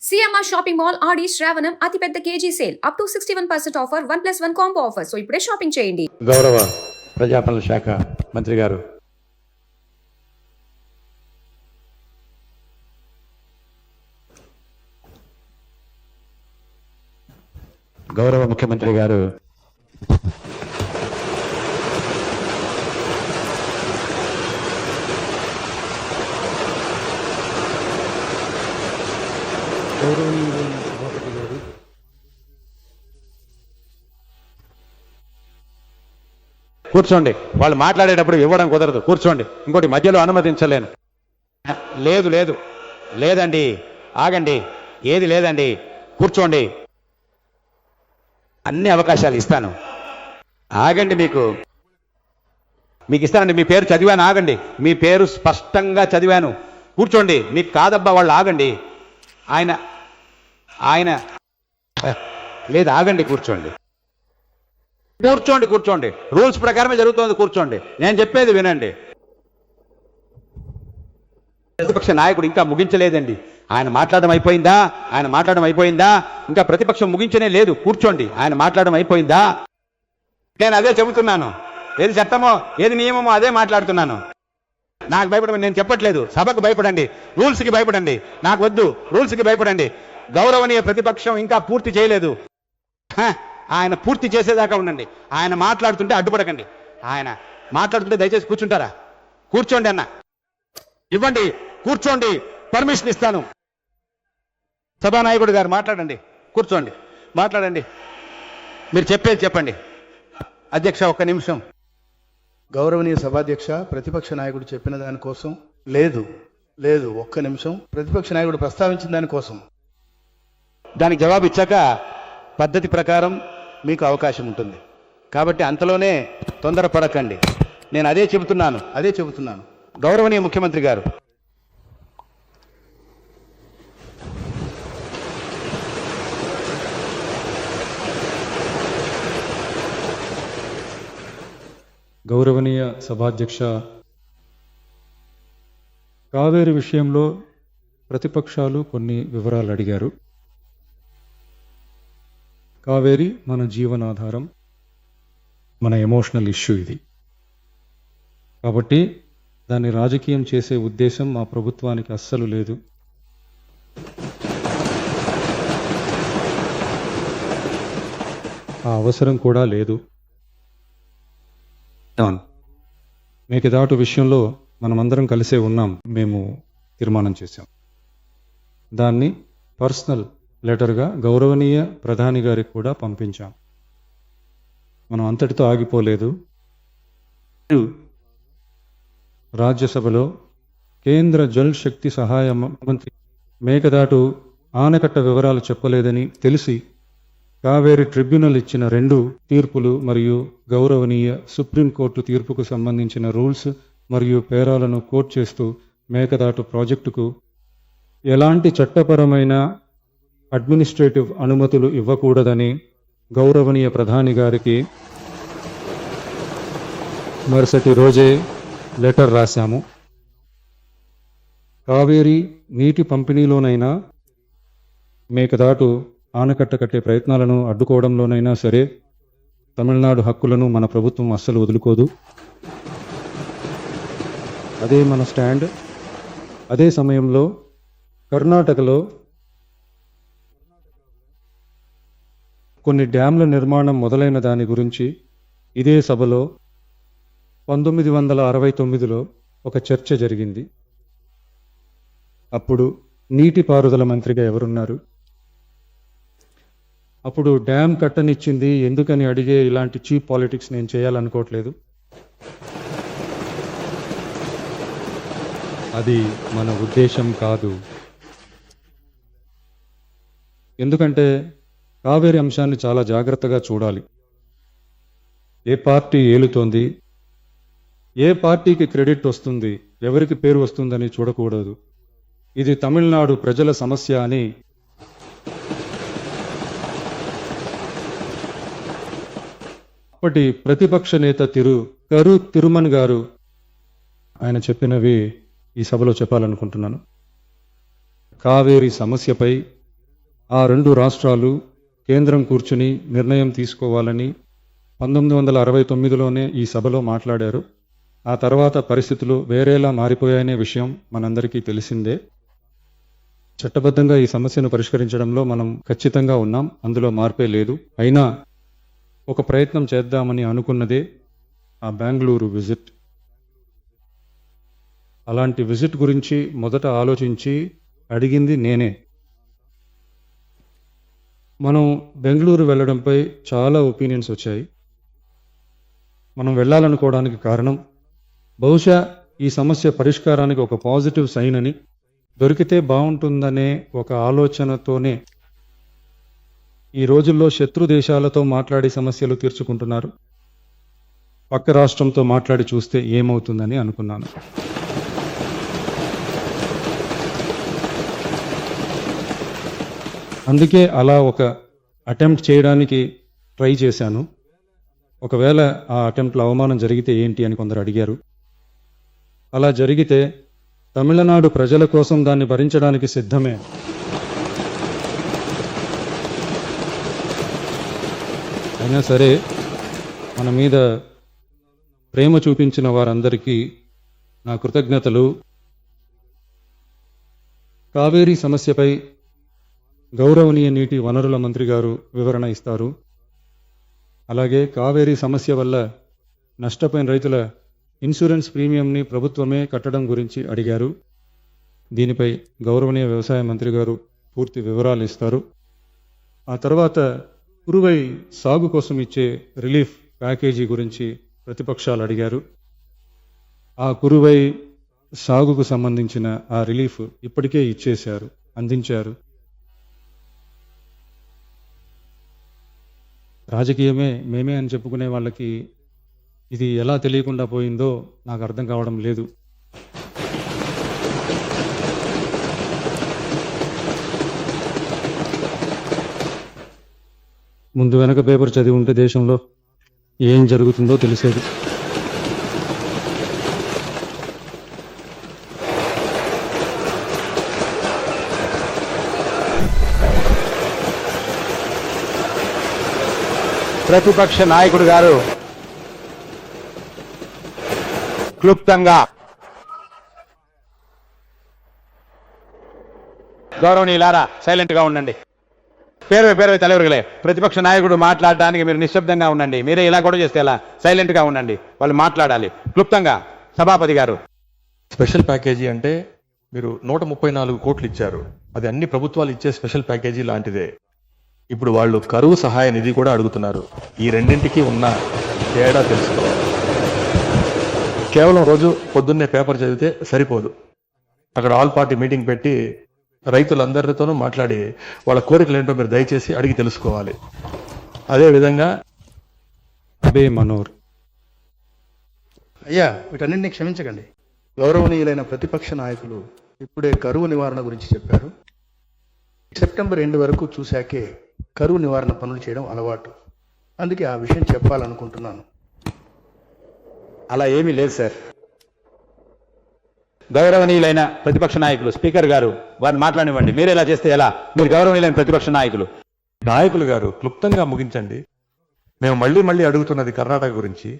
CMR shopping mall ఆడి శ్రావణం అతిపెద్ద KG sale up to 61% offer 1+1 combo offer. So ఇప్పుడే shopping చేయండి. గౌరవ ప్రజాపాలన శాఖ మంత్రి గారు గౌరవ ముఖ్యమంత్రి గారు కూర్చోండి. వాళ్ళు మాట్లాడేటప్పుడు ఇవ్వడం కుదరదు. కూర్చోండి. ఇంకోటి మధ్యలో అనుమతించలేను. లేదు లేదు లేదండి, ఆగండి, ఏది లేదండి, కూర్చోండి. అన్ని అవకాశాలు ఇస్తాను, ఆగండి. మీకు ఇస్తానండి. మీ పేరు చదివాను, ఆగండి. మీ పేరు స్పష్టంగా చదివాను, కూర్చోండి. మీకు కాదబ్బా, వాళ్ళు ఆగండి. ఆయన లేదు, ఆగండి, కూర్చోండి. కూర్చోండి. రూల్స్ ప్రకారమే జరుగుతోంది, కూర్చోండి. నేను చెప్పేది వినండి. ప్రతిపక్ష నాయకుడు ఇంకా ముగించలేదండి. ఆయన మాట్లాడడం అయిపోయిందా? ఇంకా ప్రతిపక్షం ముగించనే లేదు. కూర్చోండి. ఆయన మాట్లాడడం అయిపోయిందా? నేను అదే చెబుతున్నాను. ఏది చట్టమో ఏది నియమమో అదే మాట్లాడుతున్నాను. నాకు భయపడమని నేను చెప్పట్లేదు. సభకు భయపడండి, రూల్స్కి భయపడండి. నాకు వద్దు, రూల్స్కి భయపడండి. గౌరవనీయ ప్రతిపక్షం ఇంకా పూర్తి చేయలేదు. ఆయన పూర్తి చేసేదాకా ఉండండి. ఆయన మాట్లాడుతుంటే అడ్డుపడకండి. ఆయన మాట్లాడుతుంటే దయచేసి కూర్చుంటారా? కూర్చోండి అన్న, ఇవ్వండి, కూర్చోండి. పర్మిషన్ ఇస్తాను. సభానాయకుడు గారు మాట్లాడండి. కూర్చోండి, మాట్లాడండి. మీరు చెప్పేది చెప్పండి. అధ్యక్ష, ఒక్క నిమిషం. గౌరవనీయ సభాధ్యక్ష, ప్రతిపక్ష నాయకుడు చెప్పిన దానికోసం లేదు, ఒక్క నిమిషం. ప్రతిపక్ష నాయకుడు ప్రస్తావించిన దానికోసం దానికి జవాబు ఇచ్చాక పద్ధతి ప్రకారం మీకు అవకాశం ఉంటుంది. కాబట్టి అంతలోనే తొందరపడకండి. నేను అదే చెబుతున్నాను. గౌరవనీయ ముఖ్యమంత్రి గారు, గౌరవనీయ సభాధ్యక్ష, కావేరి విషయంలో ప్రతిపక్షాలు కొన్ని వివరాలు అడిగారు. కావేరి మన జీవనాధారం, మన ఎమోషనల్ ఇష్యూ ఇది. కాబట్టి దాన్ని రాజకీయం చేసే ఉద్దేశం మా ప్రభుత్వానికి అస్సలు లేదు. ఆ అవసరం కూడా లేదు. మేకదాటు విషయంలో మనమందరం కలిసే ఉన్నాం. మేము తీర్మానం చేశాం. దాన్ని పర్సనల్ లెటర్గా గౌరవనీయ ప్రధాని గారికి కూడా పంపించాం. మనం అంతటితో ఆగిపోలేదు. రాజ్యసభలో కేంద్ర జల్ శక్తి సహాయ మంత్రి మేకదాటు ఆనకట్ట వివరాలు చెప్పలేదని తెలిసి కావేరి ట్రిబ్యునల్ ఇచ్చిన 2 తీర్పులు మరియు గౌరవనీయ సుప్రీంకోర్టు తీర్పుకు సంబంధించిన రూల్స్ మరియు పేరాలను కోట్ చేస్తూ మేకదాటు ప్రాజెక్టుకు ఎలాంటి చట్టపరమైన అడ్మినిస్ట్రేటివ్ అనుమతులు ఇవ్వకూడదని గౌరవనీయ ప్రధాని గారికి మరుసటి రోజే లెటర్ రాశాము. కావేరీ నీటి పంపిణీలోనైనా మేకదాటు ఆనకట్ట కట్టే ప్రయత్నాలను అడ్డుకోవడంలోనైనా సరే తమిళనాడు హక్కులను మన ప్రభుత్వం అస్సలు వదులుకోదు. అదే మన స్టాండ్. అదే సమయంలో కర్ణాటకలో కొన్ని డ్యాంల నిర్మాణం మొదలైన దాని గురించి ఇదే సభలో 1969లో ఒక చర్చ జరిగింది. అప్పుడు నీటిపారుదల మంత్రిగా ఎవరున్నారు? అప్పుడు డ్యామ్ కట్టనిచ్చింది ఎందుకని అడిగే ఇలాంటి చీప్ పాలిటిక్స్ నేను చేయాలనుకోవట్లేదు. అది మన ఉద్దేశం కాదు. ఎందుకంటే కావేరి అంశాన్ని చాలా జాగ్రత్తగా చూడాలి. ఏ పార్టీ ఏలుతోంది, ఏ పార్టీకి క్రెడిట్ వస్తుంది, ఎవరికి పేరు వస్తుందని చూడకూడదు. ఇది తమిళనాడు ప్రజల సమస్య అని అప్పటి ప్రతిపక్ష నేత కరు తిరుమన్ గారు ఆయన చెప్పినవి ఈ సభలో చెప్పాలనుకుంటున్నాను. కావేరి సమస్యపై ఆ 2 రాష్ట్రాలు కేంద్రం కూర్చుని నిర్ణయం తీసుకోవాలని 1969లోనే ఈ సభలో మాట్లాడారు. ఆ తర్వాత పరిస్థితులు వేరేలా మారిపోయాయనే విషయం మనందరికీ తెలిసిందే. చట్టబద్ధంగా ఈ సమస్యను పరిష్కరించడంలో మనం ఖచ్చితంగా ఉన్నాం, అందులో మార్పే లేదు. అయినా ఒక ప్రయత్నం చేద్దామని అనుకున్నదే ఆ బెంగళూరు విజిట్. అలాంటి విజిట్ గురించి మొదట ఆలోచించి అడిగింది నేనే. మనం బెంగళూరు వెళ్ళడంపై చాలా ఒపీనియన్స్ వచ్చాయి. మనం వెళ్ళాలనుకోవడానికి కారణం బహుశా ఈ సమస్య పరిష్కారానికి ఒక పాజిటివ్ సైన్ అని, దొరికితే బాగుంటుందనే ఒక ఆలోచనతోనే. ఈ రోజుల్లో శత్రు దేశాలతో మాట్లాడి సమస్యలు తీర్చుకుంటున్నారు. పక్క రాష్ట్రంతో మాట్లాడి చూస్తే ఏమవుతుందని అనుకున్నాను. అందుకే అలా ఒక అటెంప్ట్ చేయడానికి ట్రై చేశాను. ఒకవేళ ఆ అటెంప్ట్లో అవమానం జరిగితే ఏంటి అని కొందరు అడిగారు. అలా జరిగితే తమిళనాడు ప్రజల కోసం దాన్ని భరించడానికి సిద్ధమే. అయినా సరే మన మీద ప్రేమ చూపించిన వారందరికీ నా కృతజ్ఞతలు. కావేరీ సమస్యపై గౌరవనీయ నీటి వనరుల మంత్రి గారు వివరణ ఇస్తారు. అలాగే కావేరీ సమస్య వల్ల నష్టపోయిన రైతుల ఇన్సూరెన్స్ ప్రీమియంని ప్రభుత్వమే కట్టడం గురించి అడిగారు. దీనిపై గౌరవనీయ వ్యవసాయ మంత్రి గారు పూర్తి వివరాలు ఇస్తారు. ఆ తర్వాత కురువై సాగు కోసం ఇచ్చే రిలీఫ్ ప్యాకేజీ గురించి ప్రతిపక్షాలు అడిగారు. ఆ కురువై సాగుకు సంబంధించిన ఆ రిలీఫ్ ఇప్పటికే ఇచ్చేశారు, అందించారు. రాజకీయమే మేమే అని చెప్పుకునే వాళ్ళకి ఇది ఎలా తెలియకుండా పోయిందో నాకు అర్థం కావడం లేదు. ముందు వెనక పేపర్ చదివి ఉంటే దేశంలో ఏం జరుగుతుందో తెలిసేది. ప్రతిపక్ష నాయకుడు గారు క్లుప్తంగా గౌరవనీయులారా సైలెంట్ గా ఉండండి. పేరు தலைவர்களே, ప్రతిపక్ష నాయకుడు మాట్లాడడానికి మీరు నిశ్శబ్దంగా ఉండండి. మీరే ఇలా కూడా చేస్తే ఎలా? సైలెంట్ గా ఉండండి, వాళ్ళు మాట్లాడాలి. క్లుప్తంగా సభాపతి గారు. స్పెషల్ ప్యాకేజీ అంటే మీరు 134 కోట్లు ఇచ్చారు. అది అన్ని ప్రభుత్వాలు ఇచ్చే స్పెషల్ ప్యాకేజీ లాంటిదే. ఇప్పుడు వాళ్ళు కరువు సహాయ నిధి కూడా అడుగుతున్నారు. ఈ రెండింటికి ఉన్న తేడా తెలుసుకోవాలి. కేవలం రోజు పొద్దున్నే పేపర్ చదివితే సరిపోదు. అక్కడ ఆల్ పార్టీ మీటింగ్ పెట్టి రైతులందరితోనూ మాట్లాడి వాళ్ళ కోరికలు ఏంటో మీరు దయచేసి అడిగి తెలుసుకోవాలి. అదేవిధంగా అబే మనోర్. అయ్యా, వీటన్నింటినీ క్షమించకండి. గౌరవనీయులైన ప్రతిపక్ష నాయకులు ఇప్పుడే కరువు నివారణ గురించి చెప్పారు. సెప్టెంబర్ ఎండ్ వరకు చూశాకే కరువు నివారణ పనులు చేయడం అలవాటు. అందుకే ఆ విషయం చెప్పాలనుకుంటున్నాను. అలా ఏమీ లేదు సార్. గౌరవనీయులైన ప్రతిపక్ష నాయకులు స్పీకర్ గారు వారిని మాట్లాడివ్వండి. మీరు ఎలా చేస్తే ఎలా? మీరు గౌరవనీయులైన ప్రతిపక్ష నాయకులు గారు క్లుప్తంగా ముగించండి. మేము మళ్ళీ అడుగుతున్నది కర్ణాటక గురించి.